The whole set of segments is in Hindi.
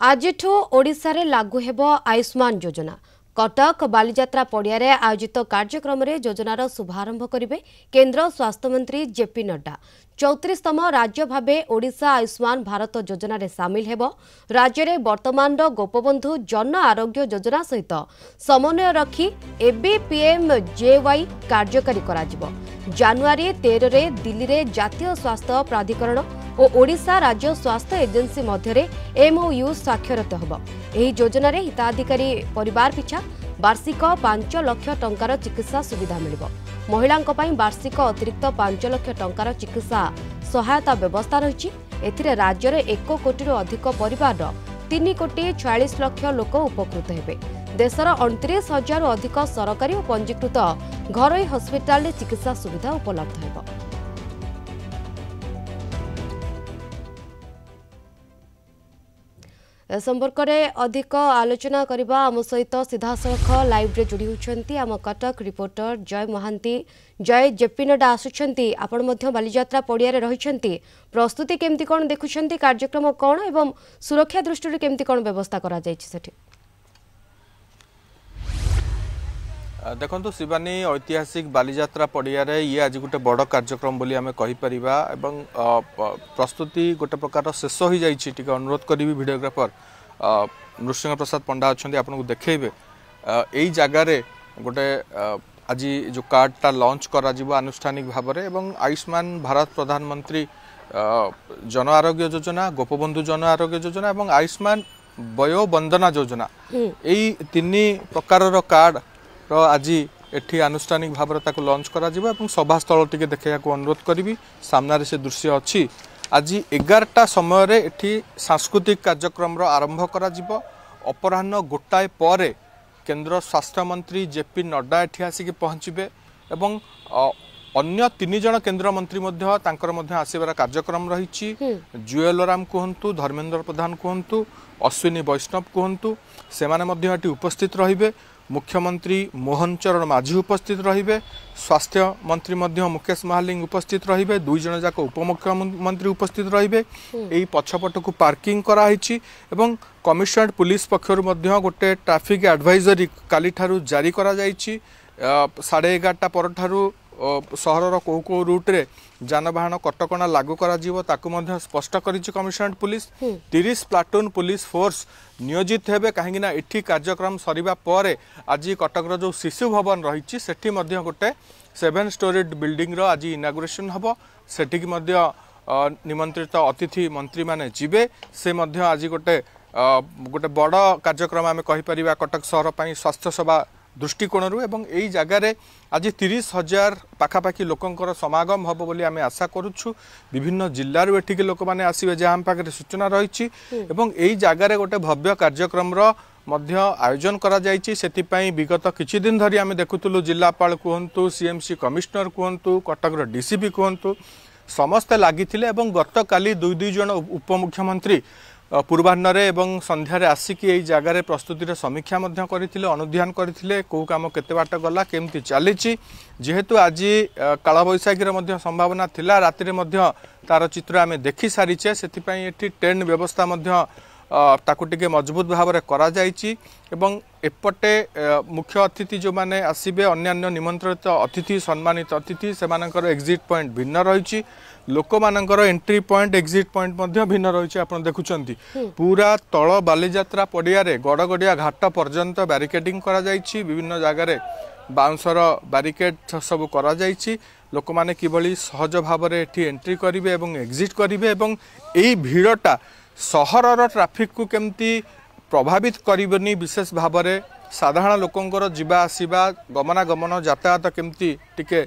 आज ओडिशा रे लागू हेबो आयुष्मान योजना। कटक बालीजात्रा पड़ियारे आयोजित कार्यक्रम में योजनार शुभारंभ करेंगे केंद्र स्वास्थ्य मंत्री जेपी नड्डा। 34तम राज्य भावे ओडिशा आयुष्मान भारत योजना रे सामिल हेबो। राज्य में वर्तमान गोपबंधु जन आरोग्य योजना सहित समन्वय रखी एबीपीएमजेवाई कार्यकारी कराजिबो। जानुआरी 13 रे दिल्ली रे जातीय स्वास्थ्य प्राधिकरण और ओडिशा राज्य स्वास्थ्य एजेंसी मध्य एमओयू स्वाक्षरित होब। एही योजना रे हिताधिकारी परिवार पिछा वार्षिक 5 लाख टंकार चिकित्सा सुविधा मिलिबो। महिलांक पई वार्षिक अतिरिक्त 5 लाख टंकार चिकित्सा सहायता व्यवस्था रही। एथिरे राज्य रे 1 कोटी अधिक परिवार 3 कोटी 46 लाख लोक उपकृत हेबे। देशर 29,000 अधिक सरकारी और पंजीकृत घरोई हस्पिटाल चिकित्सा सुविधा उपलब्ध हेबो। संपर्क में अधिक आलोचना करबा आम सहित सीधासख लाइव रे जोड़ी होती आम कटक रिपोर्टर जय महांती। जय, जेपी नड्डा आसुछंती, आपण मध्य बालीजात्रा पड़िया रे रहिछंती। प्रस्तुति केमती कोन देखुछंती, कार्यक्रम कोन एवं सुरक्षा दृष्टि केमती कोन व्यवस्था करा जायछि सेठी? देखो शिवानी, ऐतिहासिक बालीजात्रा पड़िया ये आज गोटे बड़ कार्यक्रम बोली आमे कहि परिबा एवं प्रस्तुति गोटे प्रकार शेष हो जाइए। अनुरोध करी वीडियोग्राफर नृसिंह प्रसाद पंडा अच्छा आपको देखेबे यही जगार गोटे आज जो कार्डटा लॉन्च करा आनुष्ठानिक भाव में आयुष्मान भारत प्रधानमंत्री जन आरोग्य योजना, गोपबंधु जन आरोग्य योजना और आयुष्मान वयो वंदना योजना यही 3 प्रकार कार्ड आज एठी आनुष्ठानिक भाव में लॉन्च करा सभास्थल टी देखा अनुरोध करी। सामने से दृश्य अच्छी आज 11टा समय एठी सांस्कृतिक कार्यक्रम आरंभ करा अपराह्न 1टाए पर केंद्र स्वास्थ्य मंत्री जेपी नड्डा एठी आसिक पहुँचे एवं अन्य 3 जन केंद्र मंत्री आसबार कार्यक्रम रही। जुएल राम कहतु, धर्मेंद्र प्रधान कहतु, अश्विनी वैष्णव कहतु से उपस्थित रहिबे। मुख्यमंत्री मोहन चरण माझी उपस्थित रहिबे। स्वास्थ्य मंत्री मुकेश महालिंग उपस्थित रहिबे। 2 जन जाक उपमुख्यमंत्री उपस्थित रहिबे। एई पछपट को पार्किंग कराई एवं कमिशनरेट पुलिस पक्षर गोटे ट्रैफिक एडवाइजरी काली ठारू जारी करा जाइछि। 11:30 पर सहर कौ कौ रूट्रे जानवाहन कटकणा लागू करा स्पष्ट करिछि commissionerate police. 30 platoon police force नियोजित हेबे कहीं एठी कार्यक्रम सरिबा पर आज कटकर जो शिशु भवन रही सेठी गोटे 7 स्टोरीड बिल्डिंग रो आज इनागुरेशन हबो। सेठी निमंत्रित अतिथि मंत्री माने जिबे से आज गोटे बड़ कार्यक्रम आमे कहि परिबा कटक शहर पई स्वास्थ्य सेवा दृष्टिकोण एवं यही जगार आज 30,000 पाखापाखि लोकंकर समागम हम बोली आम आशा करुच्छू। विभिन्न जिलूर एठिक लोक मैंने आसवे जहाँ आम पाखे सूचना रही यही जगार गोटे भव्य कार्यक्रम आयोजन करा जायछि। सेतिपई विगत किछि दिन धरी आम देखुलु जिलापाल कहतु, सीएमसी कमिश्नर कहतु, कटकर डीसीपी कहतु समस्ते लगिथिले एवं गत काली 2 जन उपमुख्यमंत्री पूर्वाह्न एवं संध्यारे आसिक यही जगार प्रस्तुतिर समीक्षा करथिले, अनुध्यान करथिले को काम केते बाट गला केमती चली। जेहेतु आज काला बैशाखीर संभावना थिला, राति रे तार चित्र आमे देखि सारिचे सेतिपई एठी टेंट व्यवस्था ताकू टिके मजबूत भाव में करा जायछि एवं एपटे मुख्य अतिथि जो माने आसीबे अन्यान्य निमंत्रित अतिथि सम्मानित अतिथि सेमानकर एग्जिट पॉइंट भिन्न रही। लोक मानकर एंट्री पॉइंट एग्जिट पॉइंट भिन्न रही। आप देखुंत पूरा तल बालीजात्रा पड़िया गड़गड़िया घाट पर्यंत बैरिकेडिंग करा जायछि। विभिन्न जगार बाउंसर बैरिकेड सब करा जायछि। लोक माने किभली सहज भाव में एठी एंट्री करिवे एवं एग्जिट करिवे एवं एई भीड़टा सहरर ट्राफिक को केमती प्रभावित करबनी, विशेष भाव में साधारण लोकंकर जीवा आसीबा गमनागमन यातायात केमती टिके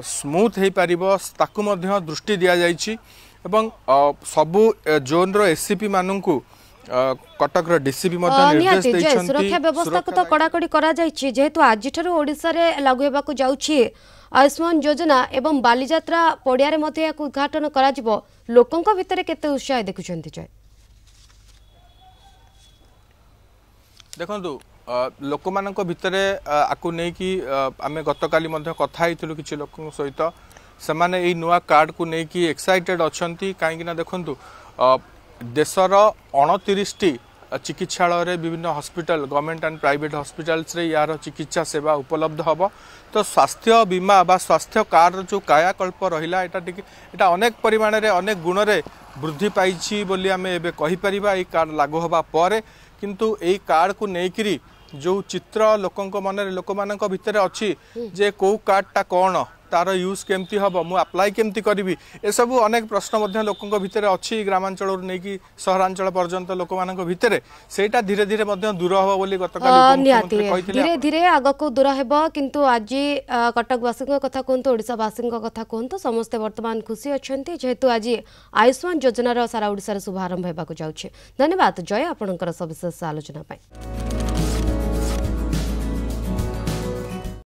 स्मूथ हो पारिबो ताकू मध्य दृष्टि दिया जायछि एवं सबु जोन रो एससीपी माननकु कटक डीसीपी निर्देश दैछन्ति। सुरक्षा व्यवस्था को तो कड़ाकड़ी करा जायछि। जेहेतु आज ठारू ओडिसा रे लागू हेबाकू जाउछि आयुष्मान योजना एवं बालीजात्रा पड़िया रे मते याकू उद्घाटन करा जिवो, लोकंक भितरे केते उत्साह देखुछन्ति? जय, देखंतु लोक मानक भितरे आकु नै कि आमे गतकाली मध्य कथा हेतुलु किछि लोकन सहित से माने एई नुआ कार्ड को नै कि एक्साइटेड अछंती। काहेकि ना देखंतु देशर 29टी चिकित्सालय विभिन्न hospital government and private hospitals रे यार चिकित्सा सेवा उपलब्ध हम तो स्वास्थ्य बीमा बा स्वास्थ्य कार्ड जो कायाकल्प रहा एटा अनेक परिमाण रे अनेक गुण रे वृद्धि पाई बोली आम एबे कहि परिबा ई कार्ड लागू हवा पर किंतु एई कार्ड को नेकिरी जो चित्र लोकंक मन लोक मान भितर अच्छी जे कौ कार्डटा कौन तार यूज केमती हम मु अप्लाई केमती करी ए सब अनेक प्रश्न लोकों भितर अच्छी ग्रामांचल नहीं सहरांचल पर्यंत लोक मान भितर सेटा धीरे धीरे दूर हम बोली गतकाली धीरे धीरे आग को दूर हेब किंतु आज कटकवासी कथा कहतु ओडावासी कथा कहतु समस्ते वर्तमान खुशी अच्छा जेहेतु आज आयुष्मान योजनार सारा ओडिशार शुभारंभ होगा जाऊँगी। धन्यवाद जय आपणकर सविशेष आलोचना।